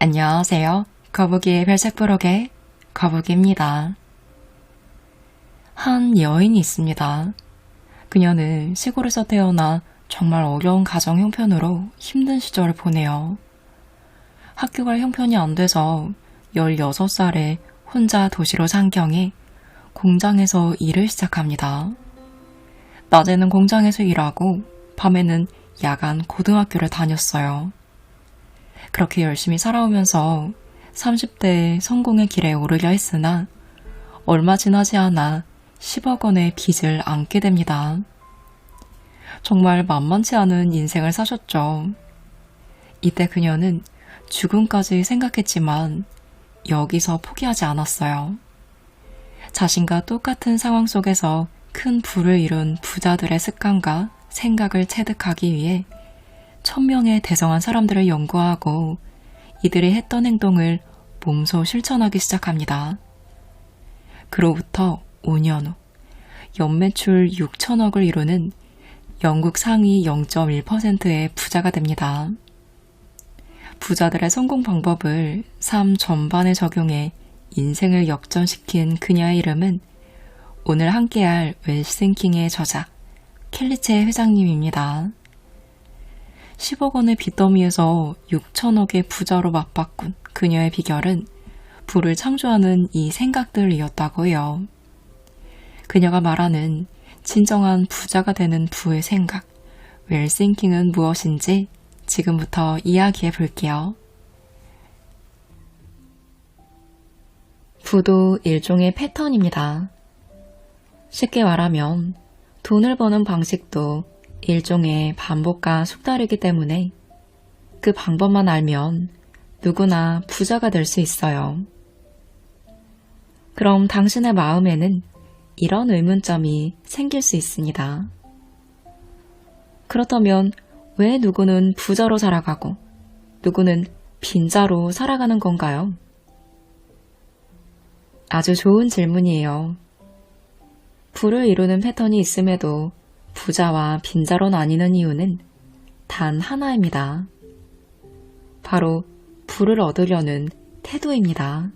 안녕하세요. 거북이의 별책 부록의 거북이입니다. 한 여인이 있습니다. 그녀는 시골에서 태어나 정말 어려운 가정 형편으로 힘든 시절을 보내요. 학교 갈 형편이 안 돼서 16살에 혼자 도시로 상경해 공장에서 일을 시작합니다. 낮에는 공장에서 일하고 밤에는 야간 고등학교를 다녔어요. 그렇게 열심히 살아오면서 30대에 성공의 길에 오르려 했으나 얼마 지나지 않아 10억 원의 빚을 안게 됩니다. 정말 만만치 않은 인생을 사셨죠. 이때 그녀는 죽음까지 생각했지만 여기서 포기하지 않았어요. 자신과 똑같은 상황 속에서 큰 부를 이룬 부자들의 습관과 생각을 체득하기 위해 1000명의 대성한 사람들을 연구하고 이들이 했던 행동을 몸소 실천하기 시작합니다. 그로부터 5년 후 연매출 6천억을 이루는 영국 상위 0.1%의 부자가 됩니다. 부자들의 성공 방법을 삶 전반에 적용해 인생을 역전시킨 그녀의 이름은 오늘 함께할 웰싱킹의 저자 켈리체 회장님입니다. 10억 원의 빚더미에서 6천억의 부자로 맞바꾼 그녀의 비결은 부를 창조하는 이 생각들이었다고 해요. 그녀가 말하는 진정한 부자가 되는 부의 생각, 웰싱킹은 무엇인지 지금부터 이야기해 볼게요. 부도 일종의 패턴입니다. 쉽게 말하면 돈을 버는 방식도 일종의 반복과 숙달이기 때문에 그 방법만 알면 누구나 부자가 될 수 있어요. 그럼 당신의 마음에는 이런 의문점이 생길 수 있습니다. 그렇다면 왜 누구는 부자로 살아가고 누구는 빈자로 살아가는 건가요? 아주 좋은 질문이에요. 부를 이루는 패턴이 있음에도 부자와 빈자로 나뉘는 이유는 단 하나입니다. 바로 부를 얻으려는 태도입니다.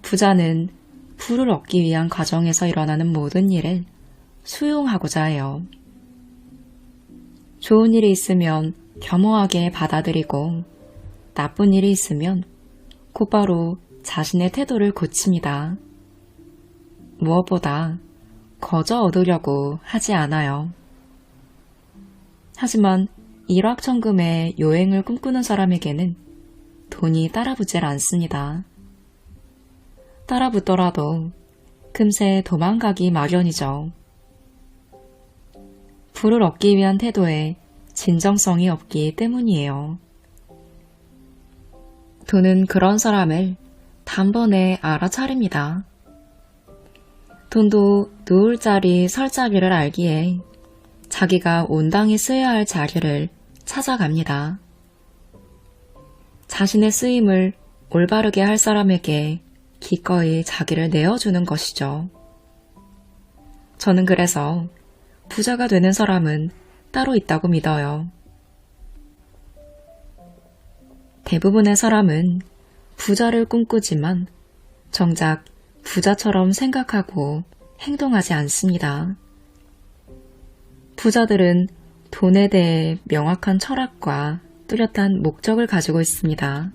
부자는 부를 얻기 위한 과정에서 일어나는 모든 일을 수용하고자 해요. 좋은 일이 있으면 겸허하게 받아들이고 나쁜 일이 있으면 곧바로 자신의 태도를 고칩니다. 무엇보다 거저 얻으려고 하지 않아요. 하지만 일확천금의 요행을 꿈꾸는 사람에게는 돈이 따라붙질 않습니다. 따라붙더라도 금세 도망가기 마련이죠. 부를 얻기 위한 태도에 진정성이 없기 때문이에요. 돈은 그런 사람을 단번에 알아차립니다. 돈도 누울 자리, 설 자리를 알기에 자기가 온당히 쓰여야 할 자리를 찾아갑니다. 자신의 쓰임을 올바르게 할 사람에게 기꺼이 자기를 내어주는 것이죠. 저는 그래서 부자가 되는 사람은 따로 있다고 믿어요. 대부분의 사람은 부자를 꿈꾸지만 정작 부자처럼 생각하고 행동하지 않습니다. 부자들은 돈에 대해 명확한 철학과 뚜렷한 목적을 가지고 있습니다.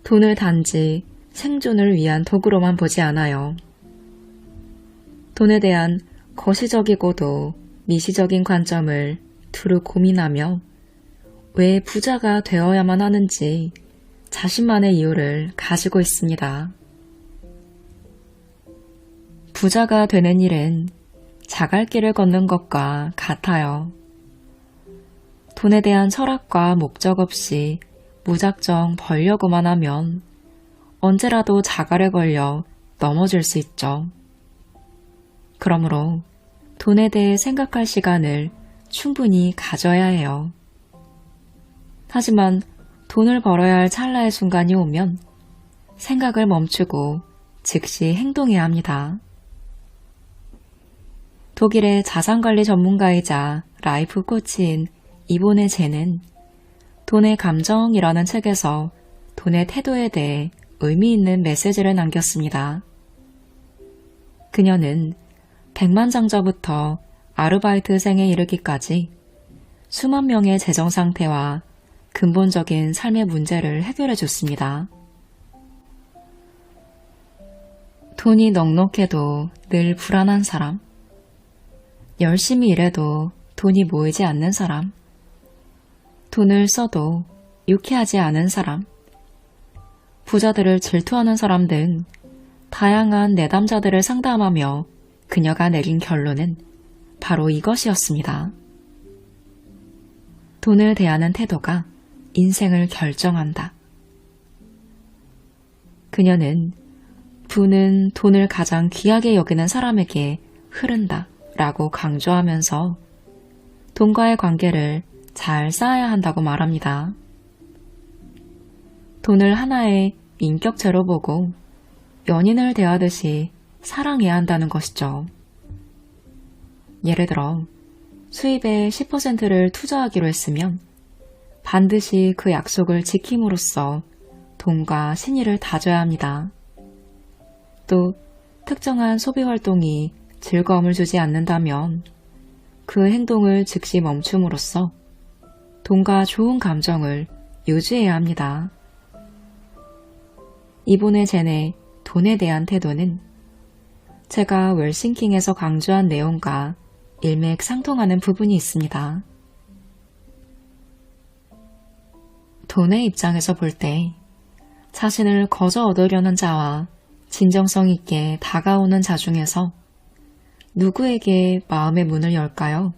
돈을 단지 생존을 위한 도구로만 보지 않아요. 돈에 대한 거시적이고도 미시적인 관점을 두루 고민하며 왜 부자가 되어야만 하는지 자신만의 이유를 가지고 있습니다. 부자가 되는 일은 자갈길을 걷는 것과 같아요. 돈에 대한 철학과 목적 없이 무작정 벌려고만 하면 언제라도 자갈에 걸려 넘어질 수 있죠. 그러므로 돈에 대해 생각할 시간을 충분히 가져야 해요. 하지만 돈을 벌어야 할 찰나의 순간이 오면 생각을 멈추고 즉시 행동해야 합니다. 독일의 자산관리 전문가이자 라이프 코치인 이보네 제는 돈의 감정이라는 책에서 돈의 태도에 대해 의미 있는 메시지를 남겼습니다. 그녀는 백만장자부터 아르바이트생에 이르기까지 수만 명의 재정 상태와 근본적인 삶의 문제를 해결해 줬습니다. 돈이 넉넉해도 늘 불안한 사람, 열심히 일해도 돈이 모이지 않는 사람, 돈을 써도 유쾌하지 않은 사람, 부자들을 질투하는 사람 등 다양한 내담자들을 상담하며 그녀가 내린 결론은 바로 이것이었습니다. 돈을 대하는 태도가 인생을 결정한다. 그녀는 부는 돈을 가장 귀하게 여기는 사람에게 흐른다 라고 강조하면서 돈과의 관계를 잘 쌓아야 한다고 말합니다. 돈을 하나의 인격체로 보고 연인을 대하듯이 사랑해야 한다는 것이죠. 예를 들어 수입의 10%를 투자하기로 했으면 반드시 그 약속을 지킴으로써 돈과 신의를 다져야 합니다. 또 특정한 소비 활동이 즐거움을 주지 않는다면 그 행동을 즉시 멈춤으로써 돈과 좋은 감정을 유지해야 합니다. 이본의 젠의 돈에 대한 태도는 제가 웰싱킹에서 강조한 내용과 일맥상통하는 부분이 있습니다. 돈의 입장에서 볼 때 자신을 거저 얻으려는 자와 진정성 있게 다가오는 자 중에서 누구에게 마음의 문을 열까요?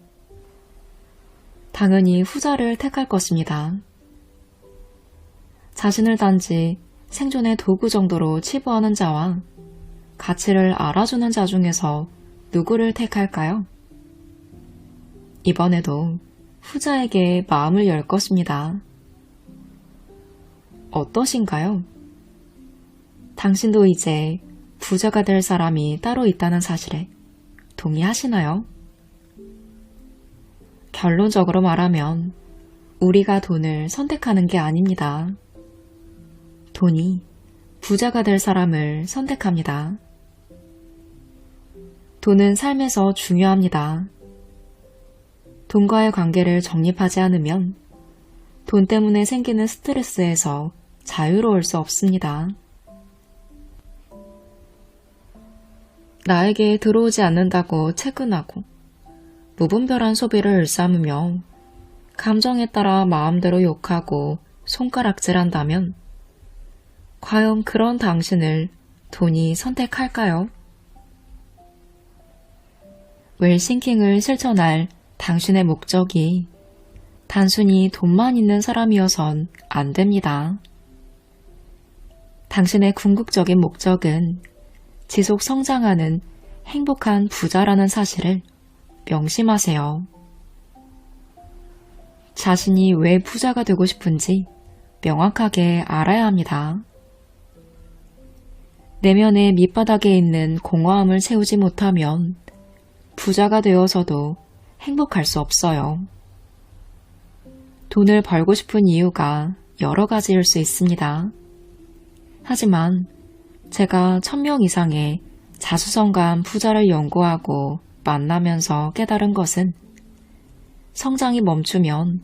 당연히 후자를 택할 것입니다. 자신을 단지 생존의 도구 정도로 치부하는 자와 가치를 알아주는 자 중에서 누구를 택할까요? 이번에도 후자에게 마음을 열 것입니다. 어떠신가요? 당신도 이제 부자가 될 사람이 따로 있다는 사실에 동의하시나요? 결론적으로 말하면 우리가 돈을 선택하는 게 아닙니다. 돈이 부자가 될 사람을 선택합니다. 돈은 삶에서 중요합니다. 돈과의 관계를 정립하지 않으면 돈 때문에 생기는 스트레스에서 자유로울 수 없습니다. 나에게 들어오지 않는다고 채근하고 무분별한 소비를 일삼으며 감정에 따라 마음대로 욕하고 손가락질한다면 과연 그런 당신을 돈이 선택할까요? 웰싱킹을 실천할 당신의 목적이 단순히 돈만 있는 사람이어선 안 됩니다. 당신의 궁극적인 목적은 지속 성장하는 행복한 부자라는 사실을 명심하세요. 자신이 왜 부자가 되고 싶은지 명확하게 알아야 합니다. 내면의 밑바닥에 있는 공허함을 채우지 못하면 부자가 되어서도 행복할 수 없어요. 돈을 벌고 싶은 이유가 여러 가지일 수 있습니다. 하지만 제가 1000명 이상의 자수성가한 부자를 연구하고 만나면서 깨달은 것은 성장이 멈추면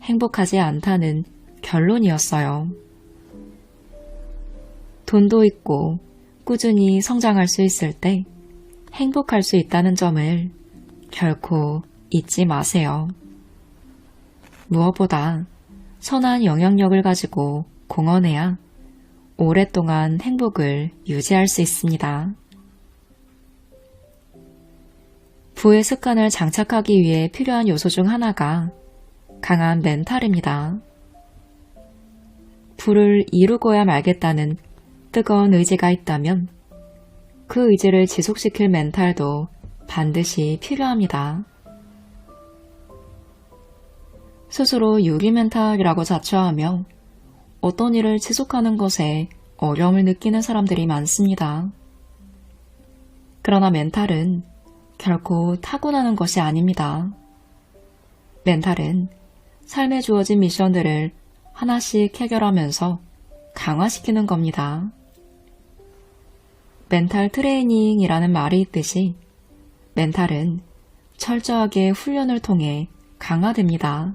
행복하지 않다는 결론이었어요. 돈도 있고 꾸준히 성장할 수 있을 때 행복할 수 있다는 점을 결코 잊지 마세요. 무엇보다 선한 영향력을 가지고 공헌해야 오랫동안 행복을 유지할 수 있습니다. 부의 습관을 장착하기 위해 필요한 요소 중 하나가 강한 멘탈입니다. 부를 이루고야 말겠다는 뜨거운 의지가 있다면 그 의지를 지속시킬 멘탈도 반드시 필요합니다. 스스로 유리 멘탈이라고 자처하며 어떤 일을 지속하는 것에 어려움을 느끼는 사람들이 많습니다. 그러나 멘탈은 결코 타고나는 것이 아닙니다. 멘탈은 삶에 주어진 미션들을 하나씩 해결하면서 강화시키는 겁니다. 멘탈 트레이닝이라는 말이 있듯이 멘탈은 철저하게 훈련을 통해 강화됩니다.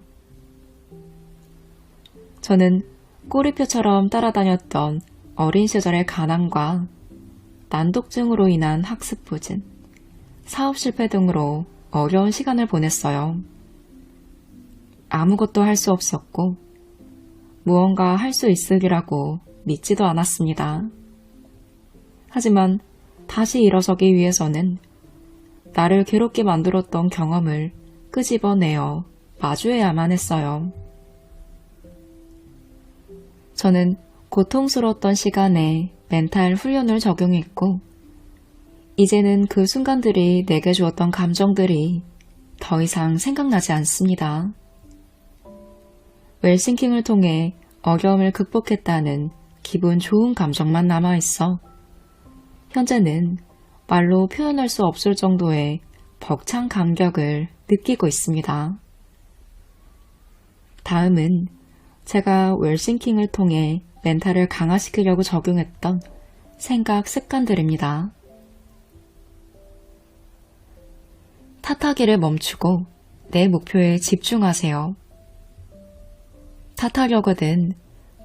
저는 꼬리표처럼 따라다녔던 어린 시절의 가난과 난독증으로 인한 학습 부진, 사업 실패 등으로 어려운 시간을 보냈어요. 아무것도 할 수 없었고 무언가 할 수 있으리라고 믿지도 않았습니다. 하지만 다시 일어서기 위해서는 나를 괴롭게 만들었던 경험을 끄집어내어 마주해야만 했어요. 저는 고통스러웠던 시간에 멘탈 훈련을 적용했고 이제는 그 순간들이 내게 주었던 감정들이 더 이상 생각나지 않습니다. 웰싱킹을 통해 어려움을 극복했다는 기분 좋은 감정만 남아있어 현재는 말로 표현할 수 없을 정도의 벅찬 감격을 느끼고 있습니다. 다음은 제가 웰싱킹을 통해 멘탈을 강화시키려고 적용했던 생각 습관들입니다. 탓하기를 멈추고 내 목표에 집중하세요. 탓하려거든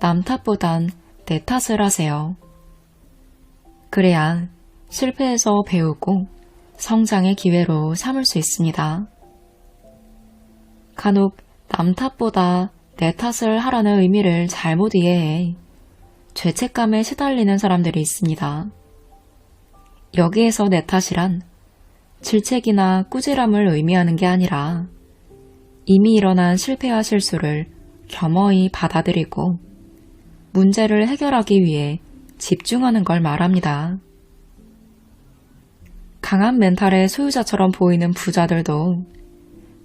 남 탓보단 내 탓을 하세요. 그래야 실패해서 배우고 성장의 기회로 삼을 수 있습니다. 간혹 남 탓보다 내 탓을 하라는 의미를 잘못 이해해 죄책감에 시달리는 사람들이 있습니다. 여기에서 내 탓이란 질책이나 꾸지람을 의미하는 게 아니라 이미 일어난 실패와 실수를 겸허히 받아들이고 문제를 해결하기 위해 집중하는 걸 말합니다. 강한 멘탈의 소유자처럼 보이는 부자들도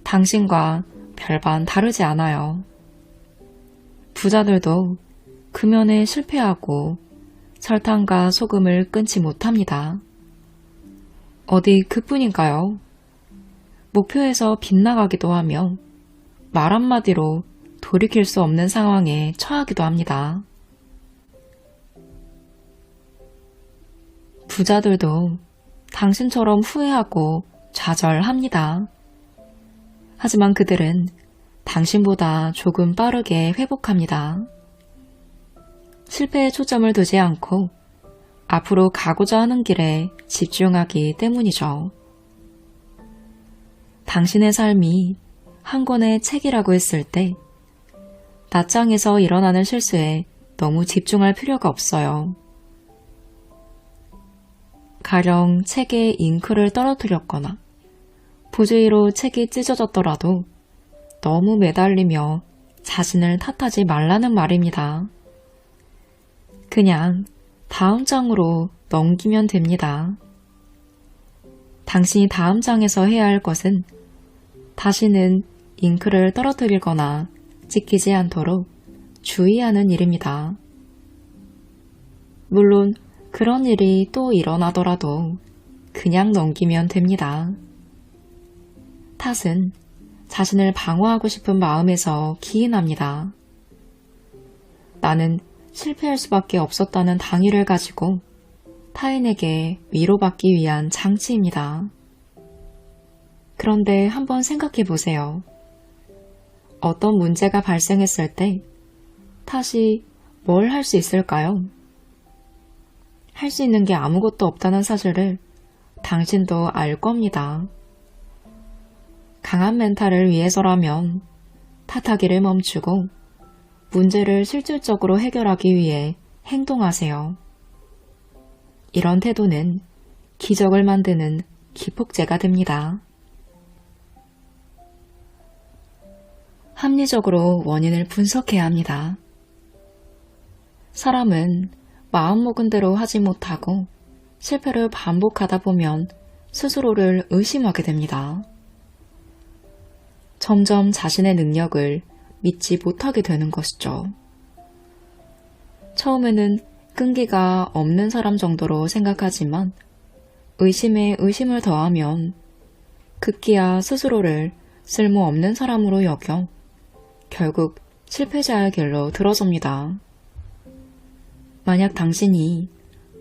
당신과 별반 다르지 않아요. 부자들도 금연에 실패하고 설탕과 소금을 끊지 못합니다. 어디 그뿐인가요? 목표에서 빗나가기도 하며 말 한마디로 돌이킬 수 없는 상황에 처하기도 합니다. 부자들도 당신처럼 후회하고 좌절합니다. 하지만 그들은 당신보다 조금 빠르게 회복합니다. 실패에 초점을 두지 않고 앞으로 가고자 하는 길에 집중하기 때문이죠. 당신의 삶이 한 권의 책이라고 했을 때 낯장에서 일어나는 실수에 너무 집중할 필요가 없어요. 가령 책에 잉크를 떨어뜨렸거나 부주의로 책이 찢어졌더라도 너무 매달리며 자신을 탓하지 말라는 말입니다. 그냥 다음 장으로 넘기면 됩니다. 당신이 다음 장에서 해야 할 것은 다시는 잉크를 떨어뜨리거나 찢기지 않도록 주의하는 일입니다. 물론 그런 일이 또 일어나더라도 그냥 넘기면 됩니다. 탓은 자신을 방어하고 싶은 마음에서 기인합니다. 나는 실패할 수밖에 없었다는 당위를 가지고 타인에게 위로받기 위한 장치입니다. 그런데 한번 생각해 보세요. 어떤 문제가 발생했을 때 탓이 뭘 할 수 있을까요? 할 수 있는 게 아무것도 없다는 사실을 당신도 알 겁니다. 강한 멘탈을 위해서라면 탓하기를 멈추고 문제를 실질적으로 해결하기 위해 행동하세요. 이런 태도는 기적을 만드는 기폭제가 됩니다. 합리적으로 원인을 분석해야 합니다. 사람은 마음먹은 대로 하지 못하고 실패를 반복하다 보면 스스로를 의심하게 됩니다. 점점 자신의 능력을 믿지 못하게 되는 것이죠. 처음에는 끈기가 없는 사람 정도로 생각하지만 의심에 의심을 더하면 급기야 스스로를 쓸모없는 사람으로 여겨 결국 실패자의 길로 들어섭니다. 만약 당신이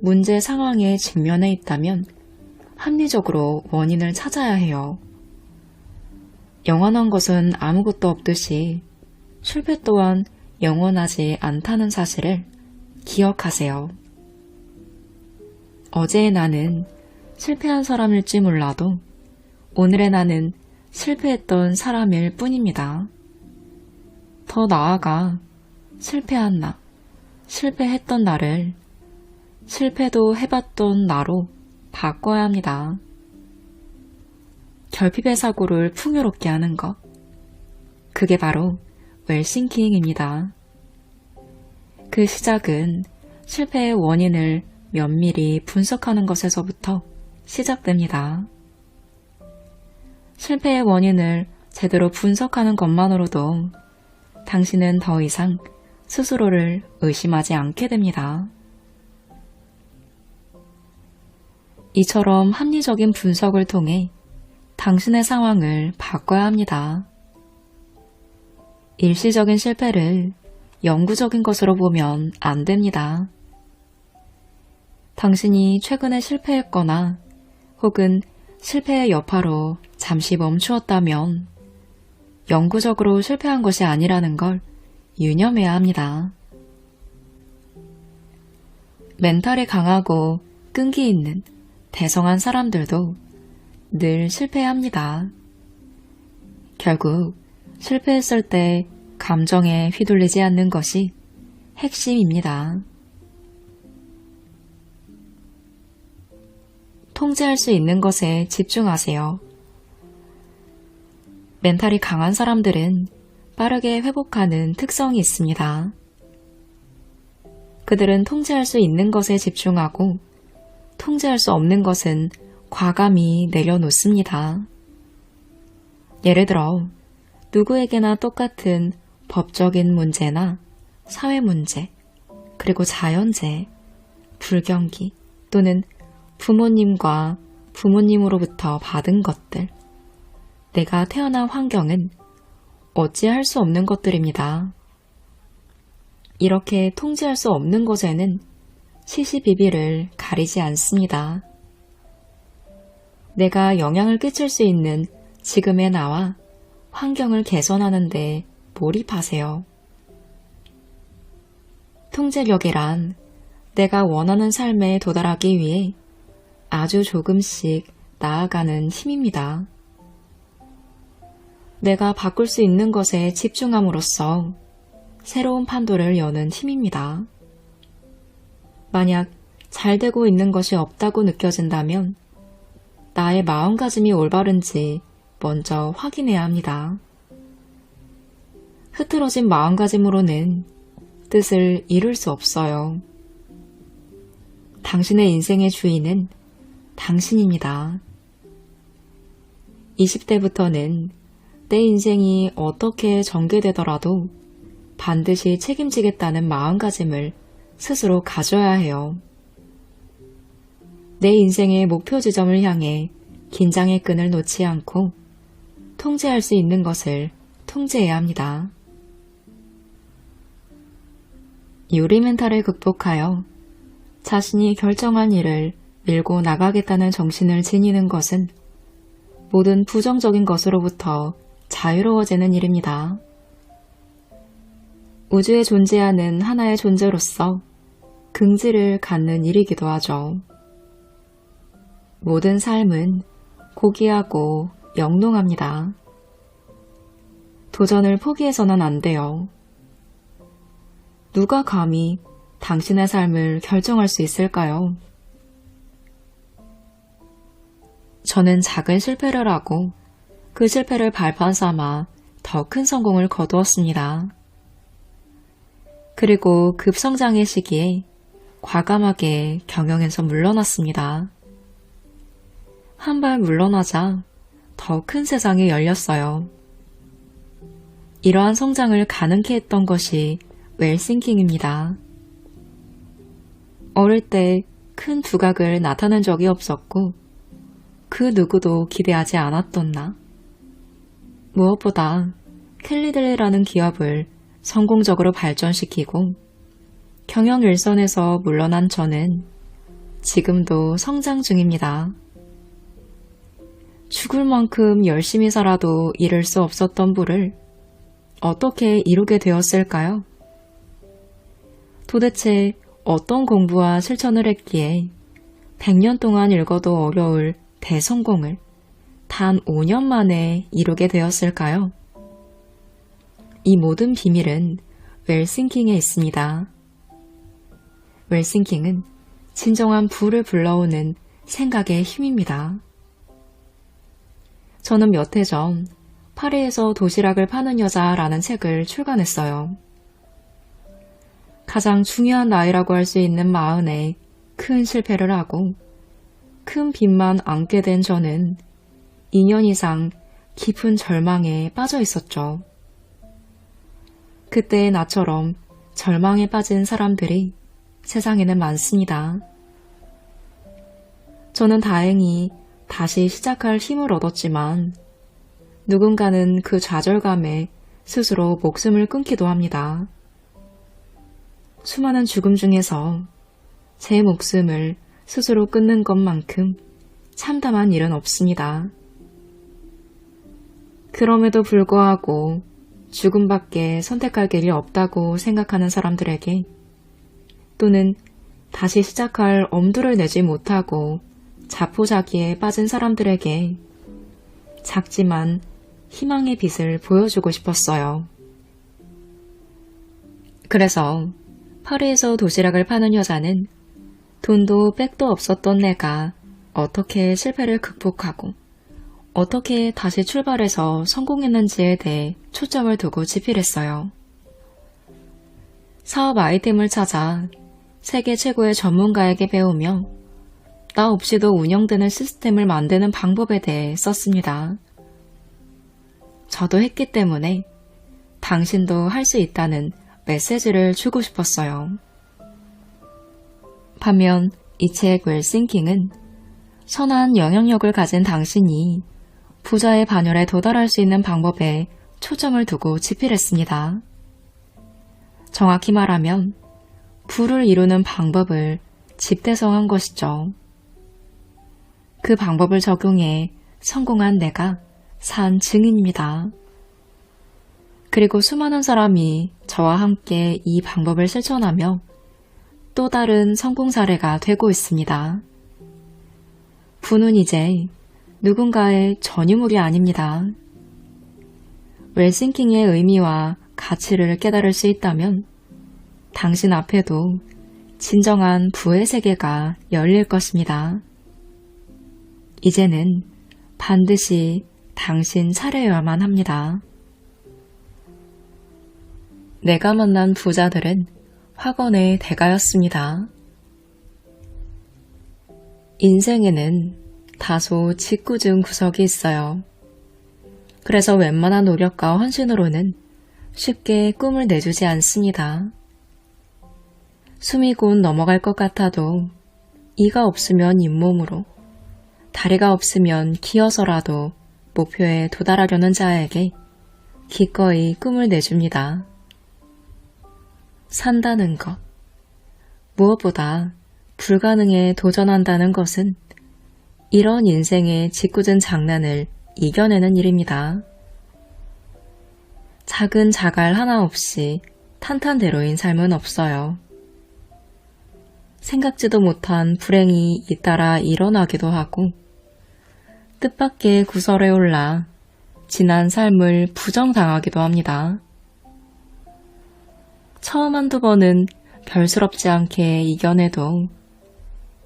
문제 상황에 직면해 있다면 합리적으로 원인을 찾아야 해요. 영원한 것은 아무것도 없듯이 실패 또한 영원하지 않다는 사실을 기억하세요. 어제의 나는 실패한 사람일지 몰라도 오늘의 나는 실패했던 사람일 뿐입니다. 더 나아가 실패한 나, 실패했던 나를 실패도 해봤던 나로 바꿔야 합니다. 결핍의 사고를 풍요롭게 하는 것. 그게 바로 웰싱킹입니다. 그 시작은 실패의 원인을 면밀히 분석하는 것에서부터 시작됩니다. 실패의 원인을 제대로 분석하는 것만으로도 당신은 더 이상 스스로를 의심하지 않게 됩니다. 이처럼 합리적인 분석을 통해 당신의 상황을 바꿔야 합니다. 일시적인 실패를 영구적인 것으로 보면 안 됩니다. 당신이 최근에 실패했거나 혹은 실패의 여파로 잠시 멈추었다면 영구적으로 실패한 것이 아니라는 걸 유념해야 합니다. 멘탈이 강하고 끈기 있는 대성한 사람들도 늘 실패합니다. 결국 실패했을 때 감정에 휘둘리지 않는 것이 핵심입니다. 통제할 수 있는 것에 집중하세요. 멘탈이 강한 사람들은 빠르게 회복하는 특성이 있습니다. 그들은 통제할 수 있는 것에 집중하고 통제할 수 없는 것은 과감히 내려놓습니다. 예를 들어 누구에게나 똑같은 법적인 문제나 사회 문제, 그리고 자연재해, 불경기 또는 부모님과 부모님으로부터 받은 것들, 내가 태어난 환경은 어찌할 수 없는 것들입니다. 이렇게 통제할 수 없는 것에는 시시비비를 가리지 않습니다. 내가 영향을 끼칠 수 있는 지금의 나와 환경을 개선하는 데 몰입하세요. 통제력이란 내가 원하는 삶에 도달하기 위해 아주 조금씩 나아가는 힘입니다. 내가 바꿀 수 있는 것에 집중함으로써 새로운 판도를 여는 힘입니다. 만약 잘 되고 있는 것이 없다고 느껴진다면 나의 마음가짐이 올바른지 먼저 확인해야 합니다. 흐트러진 마음가짐으로는 뜻을 이룰 수 없어요. 당신의 인생의 주인은 당신입니다. 20대부터는 내 인생이 어떻게 전개되더라도 반드시 책임지겠다는 마음가짐을 스스로 가져야 해요. 내 인생의 목표 지점을 향해 긴장의 끈을 놓지 않고 통제할 수 있는 것을 통제해야 합니다. 요리 멘탈을 극복하여 자신이 결정한 일을 밀고 나가겠다는 정신을 지니는 것은 모든 부정적인 것으로부터 자유로워지는 일입니다. 우주에 존재하는 하나의 존재로서 긍지를 갖는 일이기도 하죠. 모든 삶은 고귀하고 영롱합니다. 도전을 포기해서는 안 돼요. 누가 감히 당신의 삶을 결정할 수 있을까요? 저는 작은 실패를 하고 그 실패를 발판 삼아 더 큰 성공을 거두었습니다. 그리고 급성장의 시기에 과감하게 경영에서 물러났습니다. 한 발 물러나자 더 큰 세상이 열렸어요. 이러한 성장을 가능케 했던 것이 웰싱킹입니다. 어릴 때 큰 두각을 나타낸 적이 없었고 그 누구도 기대하지 않았던 나. 무엇보다 캘리들이라는 기업을 성공적으로 발전시키고 경영 일선에서 물러난 저는 지금도 성장 중입니다. 죽을 만큼 열심히 살아도 이룰 수 없었던 부를 어떻게 이루게 되었을까요? 도대체 어떤 공부와 실천을 했기에 100년 동안 읽어도 어려울 대성공을 단 5년 만에 이루게 되었을까요? 이 모든 비밀은 웰싱킹에 있습니다. 웰싱킹은 진정한 부를 불러오는 생각의 힘입니다. 저는 몇 해 전 파리에서 도시락을 파는 여자라는 책을 출간했어요. 가장 중요한 나이라고 할 수 있는 40에 큰 실패를 하고 큰 빚만 안게 된 저는 2년 이상 깊은 절망에 빠져 있었죠. 그때 나처럼 절망에 빠진 사람들이 세상에는 많습니다. 저는 다행히 다시 시작할 힘을 얻었지만 누군가는 그 좌절감에 스스로 목숨을 끊기도 합니다. 수많은 죽음 중에서 제 목숨을 스스로 끊는 것만큼 참담한 일은 없습니다. 그럼에도 불구하고 죽음밖에 선택할 길이 없다고 생각하는 사람들에게 또는 다시 시작할 엄두를 내지 못하고 자포자기에 빠진 사람들에게 작지만 희망의 빛을 보여주고 싶었어요. 그래서 파리에서 도시락을 파는 여자는 돈도 백도 없었던 내가 어떻게 실패를 극복하고 어떻게 다시 출발해서 성공했는지에 대해 초점을 두고 집필했어요. 사업 아이템을 찾아 세계 최고의 전문가에게 배우며 나 없이도 운영되는 시스템을 만드는 방법에 대해 썼습니다. 저도 했기 때문에 당신도 할 수 있다는 메시지를 주고 싶었어요. 반면 이 책 웰싱킹은 선한 영향력을 가진 당신이 부자의 반열에 도달할 수 있는 방법에 초점을 두고 집필했습니다. 정확히 말하면 부를 이루는 방법을 집대성한 것이죠. 그 방법을 적용해 성공한 내가 산 증인입니다. 그리고 수많은 사람이 저와 함께 이 방법을 실천하며 또 다른 성공 사례가 되고 있습니다. 부는 이제 누군가의 전유물이 아닙니다. 웰싱킹의 의미와 가치를 깨달을 수 있다면 당신 앞에도 진정한 부의 세계가 열릴 것입니다. 이제는 반드시 당신 차례여야만 합니다. 내가 만난 부자들은 확언의 대가였습니다. 인생에는 다소 짓궂은 구석이 있어요. 그래서 웬만한 노력과 헌신으로는 쉽게 꿈을 내주지 않습니다. 숨이 곧 넘어갈 것 같아도 이가 없으면 잇몸으로, 다리가 없으면 기어서라도 목표에 도달하려는 자에게 기꺼이 꿈을 내줍니다. 산다는 것, 무엇보다 불가능에 도전한다는 것은 이런 인생의 짓궂은 장난을 이겨내는 일입니다. 작은 자갈 하나 없이 탄탄대로인 삶은 없어요. 생각지도 못한 불행이 잇따라 일어나기도 하고 뜻밖의 구설에 올라 지난 삶을 부정당하기도 합니다. 처음 한두 번은 별스럽지 않게 이겨내도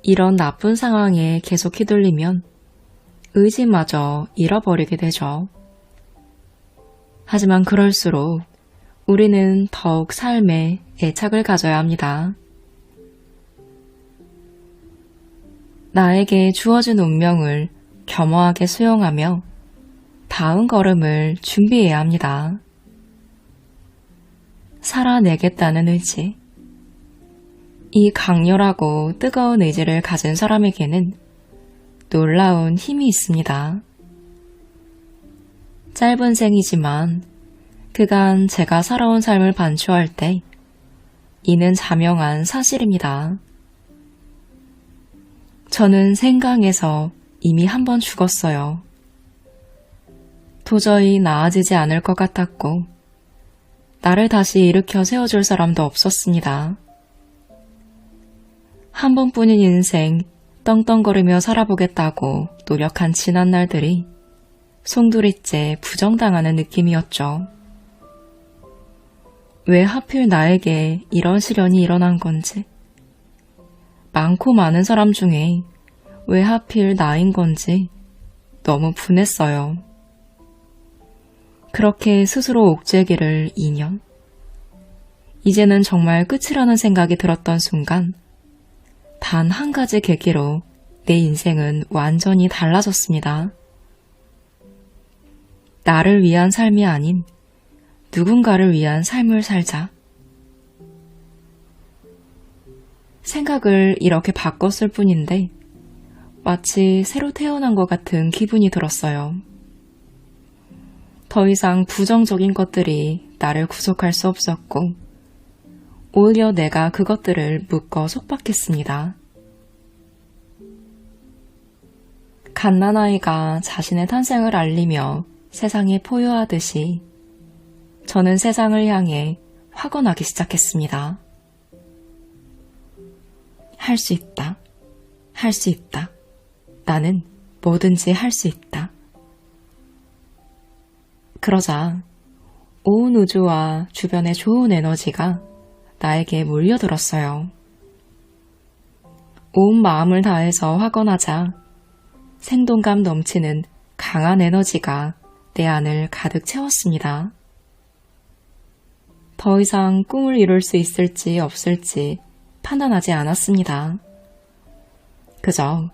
이런 나쁜 상황에 계속 휘둘리면 의지마저 잃어버리게 되죠. 하지만 그럴수록 우리는 더욱 삶에 애착을 가져야 합니다. 나에게 주어진 운명을 겸허하게 수용하며 다음 걸음을 준비해야 합니다. 살아내겠다는 의지. 이 강렬하고 뜨거운 의지를 가진 사람에게는 놀라운 힘이 있습니다. 짧은 생이지만 그간 제가 살아온 삶을 반추할 때 이는 자명한 사실입니다. 저는 생강에서 이미 한 번 죽었어요. 도저히 나아지지 않을 것 같았고 나를 다시 일으켜 세워줄 사람도 없었습니다. 한 번뿐인 인생 떵떵거리며 살아보겠다고 노력한 지난 날들이 송두리째 부정당하는 느낌이었죠. 왜 하필 나에게 이런 시련이 일어난 건지, 많고 많은 사람 중에 왜 하필 나인 건지 너무 분했어요. 그렇게 스스로 옥죄기를 2년. 이제는 정말 끝이라는 생각이 들었던 순간 단 한 가지 계기로 내 인생은 완전히 달라졌습니다. 나를 위한 삶이 아닌 누군가를 위한 삶을 살자. 생각을 이렇게 바꿨을 뿐인데 마치 새로 태어난 것 같은 기분이 들었어요. 더 이상 부정적인 것들이 나를 구속할 수 없었고 오히려 내가 그것들을 묶어 속박했습니다. 갓난아이가 자신의 탄생을 알리며 세상에 포효하듯이 저는 세상을 향해 확언하기 시작했습니다. 할 수 있다. 할 수 있다. 나는 뭐든지 할 수 있다. 그러자 온 우주와 주변의 좋은 에너지가 나에게 몰려들었어요. 온 마음을 다해서 확언하자 생동감 넘치는 강한 에너지가 내 안을 가득 채웠습니다. 더 이상 꿈을 이룰 수 있을지 없을지 판단하지 않았습니다. 그저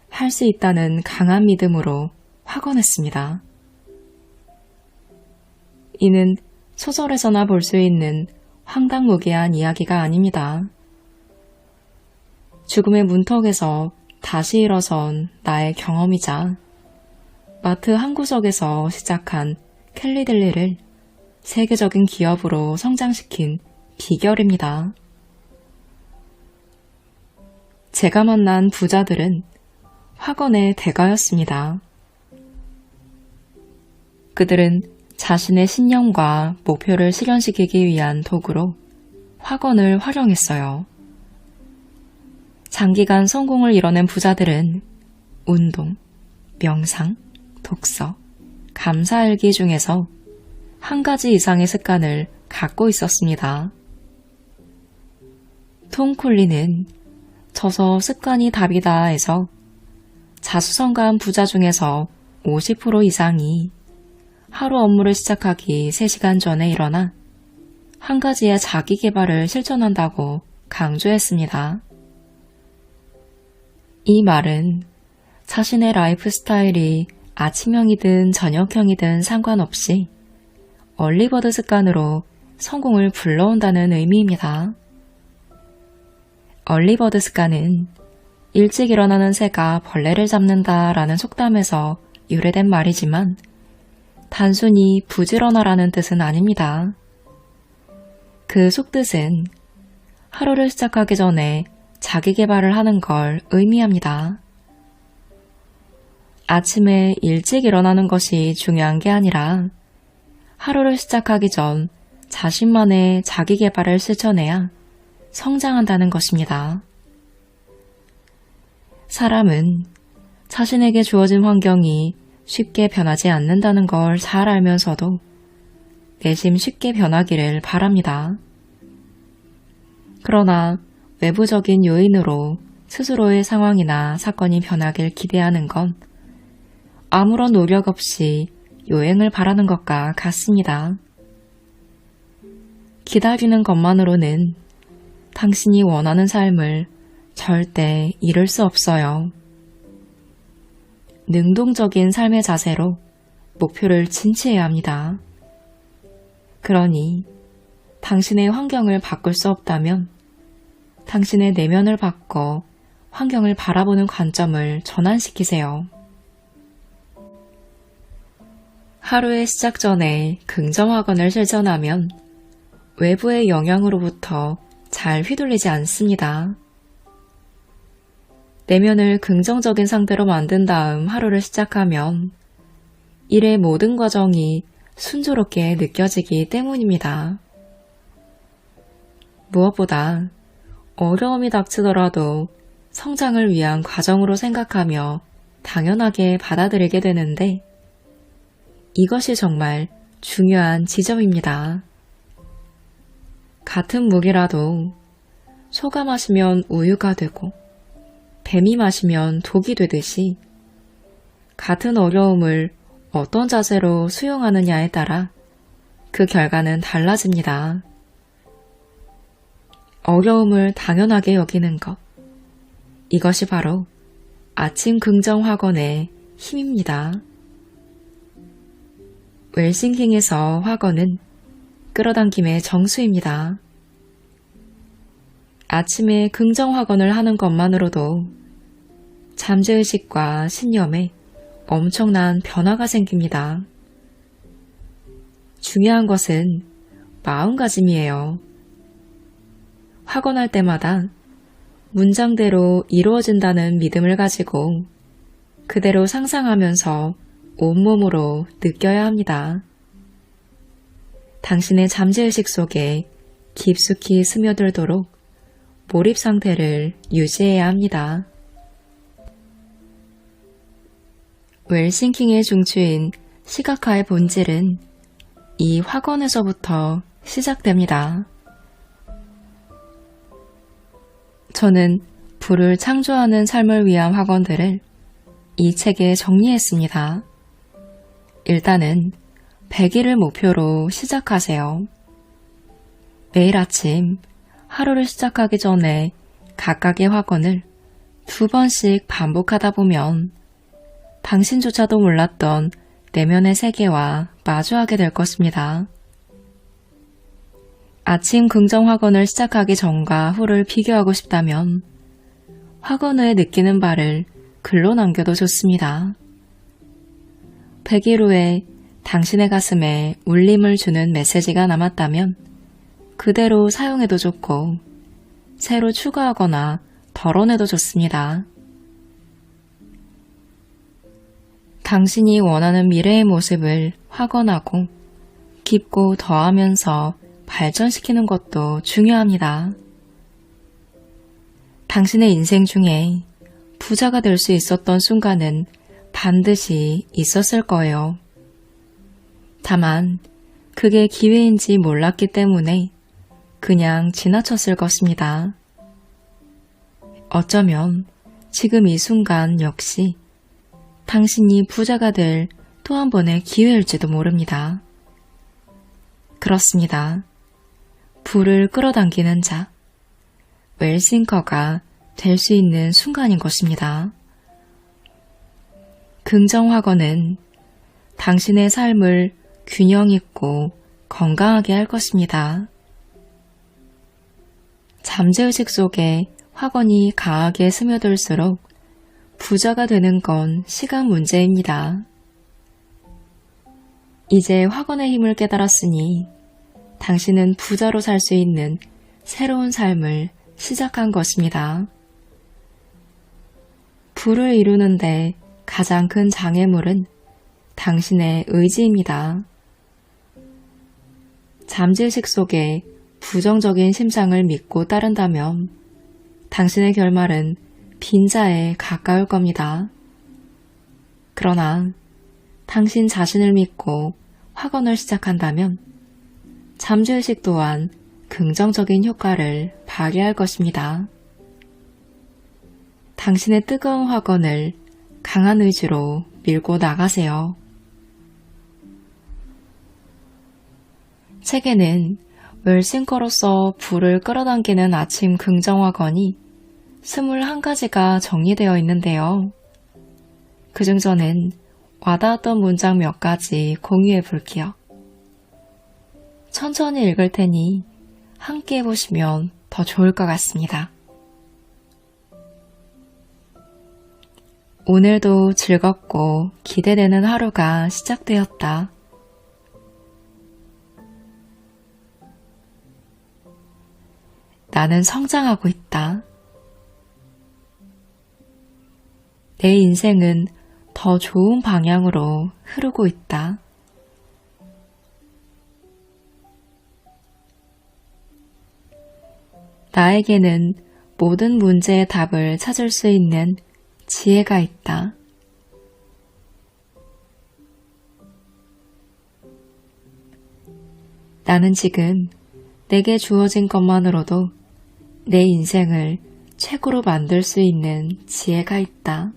할 수 있다는 강한 믿음으로 확언했습니다. 이는 소설에서나 볼 수 있는 황당무계한 이야기가 아닙니다. 죽음의 문턱에서 다시 일어선 나의 경험이자 마트 한 구석에서 시작한 켈리델리를 세계적인 기업으로 성장시킨 비결입니다. 제가 만난 부자들은 확언의 대가였습니다. 그들은 자신의 신념과 목표를 실현시키기 위한 도구로 확언을 활용했어요. 장기간 성공을 이뤄낸 부자들은 운동, 명상, 독서, 감사일기 중에서 한 가지 이상의 습관을 갖고 있었습니다. 톰 콜리는 저서 습관이 답이다 해서 자수성가한 부자 중에서 50% 이상이 하루 업무를 시작하기 3시간 전에 일어나 한 가지의 자기 개발을 실천한다고 강조했습니다. 이 말은 자신의 라이프 스타일이 아침형이든 저녁형이든 상관없이 얼리버드 습관으로 성공을 불러온다는 의미입니다. 얼리버드 습관은 일찍 일어나는 새가 벌레를 잡는다라는 속담에서 유래된 말이지만 단순히 부지런하라는 뜻은 아닙니다. 그 속뜻은 하루를 시작하기 전에 자기 개발을 하는 걸 의미합니다. 아침에 일찍 일어나는 것이 중요한 게 아니라 하루를 시작하기 전 자신만의 자기 개발을 실천해야 성장한다는 것입니다. 사람은 자신에게 주어진 환경이 쉽게 변하지 않는다는 걸 잘 알면서도 내심 쉽게 변하기를 바랍니다. 그러나 외부적인 요인으로 스스로의 상황이나 사건이 변하길 기대하는 건 아무런 노력 없이 요행을 바라는 것과 같습니다. 기다리는 것만으로는 당신이 원하는 삶을 절대 이룰 수 없어요. 능동적인 삶의 자세로 목표를 진취해야 합니다. 그러니 당신의 환경을 바꿀 수 없다면 당신의 내면을 바꿔 환경을 바라보는 관점을 전환시키세요. 하루의 시작 전에 긍정학원을 실천하면 외부의 영향으로부터 잘 휘둘리지 않습니다. 내면을 긍정적인 상태로 만든 다음 하루를 시작하면 일의 모든 과정이 순조롭게 느껴지기 때문입니다. 무엇보다 어려움이 닥치더라도 성장을 위한 과정으로 생각하며 당연하게 받아들이게 되는데 이것이 정말 중요한 지점입니다. 같은 무기라도 소가 마시면 우유가 되고 뱀이 마시면 독이 되듯이 같은 어려움을 어떤 자세로 수용하느냐에 따라 그 결과는 달라집니다. 어려움을 당연하게 여기는 것. 이것이 바로 아침 긍정 학원의 힘입니다. 웰싱킹에서 학원은 끌어당김의 정수입니다. 아침에 긍정 학원을 하는 것만으로도 잠재의식과 신념에 엄청난 변화가 생깁니다. 중요한 것은 마음가짐이에요. 학원할 때마다 문장대로 이루어진다는 믿음을 가지고 그대로 상상하면서 온몸으로 느껴야 합니다. 당신의 잠재의식 속에 깊숙이 스며들도록 몰입 상태를 유지해야 합니다. 웰싱킹의 중추인 시각화의 본질은 이 학원에서부터 시작됩니다. 저는 부를 창조하는 삶을 위한 학원들을 이 책에 정리했습니다. 일단은 100일을 목표로 시작하세요. 매일 아침 하루를 시작하기 전에 각각의 학원을 2번씩 반복하다 보면 당신조차도 몰랐던 내면의 세계와 마주하게 될 것입니다. 아침 긍정 학원을 시작하기 전과 후를 비교하고 싶다면 학원 후에 느끼는 바를 글로 남겨도 좋습니다. 100일 후에 당신의 가슴에 울림을 주는 메시지가 남았다면 그대로 사용해도 좋고 새로 추가하거나 덜어내도 좋습니다. 당신이 원하는 미래의 모습을 확언하고 깊고 더하면서 발전시키는 것도 중요합니다. 당신의 인생 중에 부자가 될 수 있었던 순간은 반드시 있었을 거예요. 다만 그게 기회인지 몰랐기 때문에 그냥 지나쳤을 것입니다. 어쩌면 지금 이 순간 역시 당신이 부자가 될 또 한 번의 기회일지도 모릅니다. 그렇습니다. 부를 끌어당기는 자, 웰싱커가 될 수 있는 순간인 것입니다. 긍정학원은 당신의 삶을 균형 있고 건강하게 할 것입니다. 잠재의식 속에 학원이 강하게 스며들수록 부자가 되는 건 시간 문제입니다. 이제 학원의 힘을 깨달았으니 당신은 부자로 살 수 있는 새로운 삶을 시작한 것입니다. 부를 이루는데 가장 큰 장애물은 당신의 의지입니다. 잠재의식 속에 부정적인 심상을 믿고 따른다면 당신의 결말은 빈자에 가까울 겁니다. 그러나 당신 자신을 믿고 학원을 시작한다면 잠재의식 또한 긍정적인 효과를 발휘할 것입니다. 당신의 뜨거운 학원을 강한 의지로 밀고 나가세요. 책에는 웰싱커로서 부를 끌어당기는 아침 긍정학원이 21가지가 정리되어 있는데요. 그중 저는 와닿았던 문장 몇 가지 공유해 볼게요. 천천히 읽을 테니 함께 해보시면 더 좋을 것 같습니다. 오늘도 즐겁고 기대되는 하루가 시작되었다. 나는 성장하고 있다. 내 인생은 더 좋은 방향으로 흐르고 있다. 나에게는 모든 문제의 답을 찾을 수 있는 지혜가 있다. 나는 지금 내게 주어진 것만으로도 내 인생을 최고로 만들 수 있는 지혜가 있다.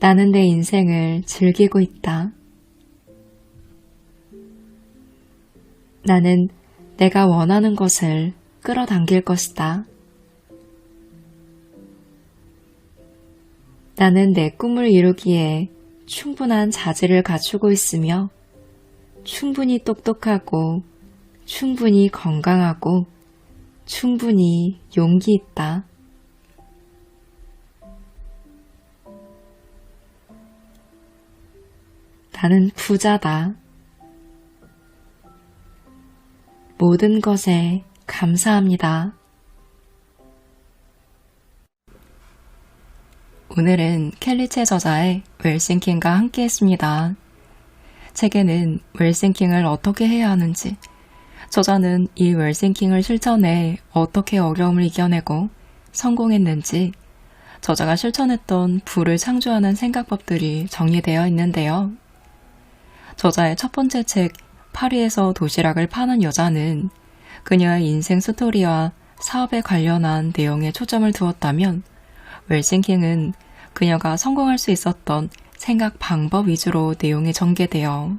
나는 내 인생을 즐기고 있다. 나는 내가 원하는 것을 끌어당길 것이다. 나는 내 꿈을 이루기에 충분한 자질을 갖추고 있으며 충분히 똑똑하고 충분히 건강하고 충분히 용기 있다. 나는 부자다. 모든 것에 감사합니다. 오늘은 켈리체 저자의 웰싱킹과 함께 했습니다. 책에는 웰싱킹을 어떻게 해야 하는지, 저자는 이 웰싱킹을 실천해 어떻게 어려움을 이겨내고 성공했는지, 저자가 실천했던 부를 창조하는 생각법들이 정리되어 있는데요. 저자의 첫 번째 책 파리에서 도시락을 파는 여자는 그녀의 인생 스토리와 사업에 관련한 내용에 초점을 두었다면, 웰싱킹은 그녀가 성공할 수 있었던 생각 방법 위주로 내용이 전개되어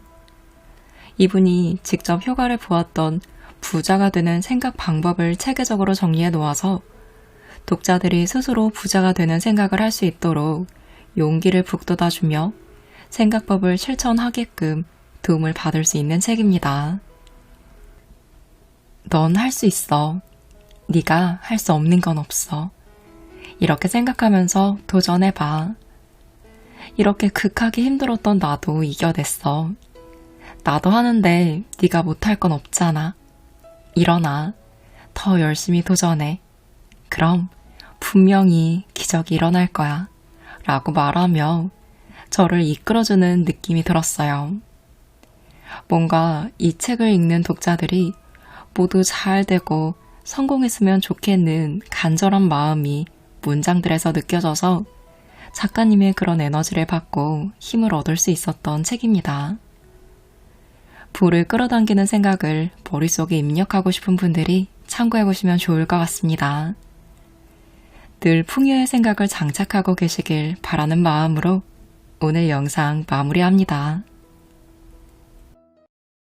이분이 직접 효과를 보았던 부자가 되는 생각 방법을 체계적으로 정리해 놓아서 독자들이 스스로 부자가 되는 생각을 할 수 있도록 용기를 북돋아주며 생각법을 실천하게끔 도움을 받을 수 있는 책입니다. 넌 할 수 있어. 네가 할 수 없는 건 없어. 이렇게 생각하면서 도전해봐. 이렇게 극하게 힘들었던 나도 이겨냈어. 나도 하는데 네가 못할 건 없잖아. 일어나. 더 열심히 도전해. 그럼 분명히 기적이 일어날 거야. 라고 말하며 저를 이끌어주는 느낌이 들었어요. 뭔가 이 책을 읽는 독자들이 모두 잘 되고 성공했으면 좋겠는 간절한 마음이 문장들에서 느껴져서 작가님의 그런 에너지를 받고 힘을 얻을 수 있었던 책입니다. 부를 끌어당기는 생각을 머릿속에 입력하고 싶은 분들이 참고해보시면 좋을 것 같습니다. 늘 풍요의 생각을 장착하고 계시길 바라는 마음으로 오늘 영상 마무리합니다.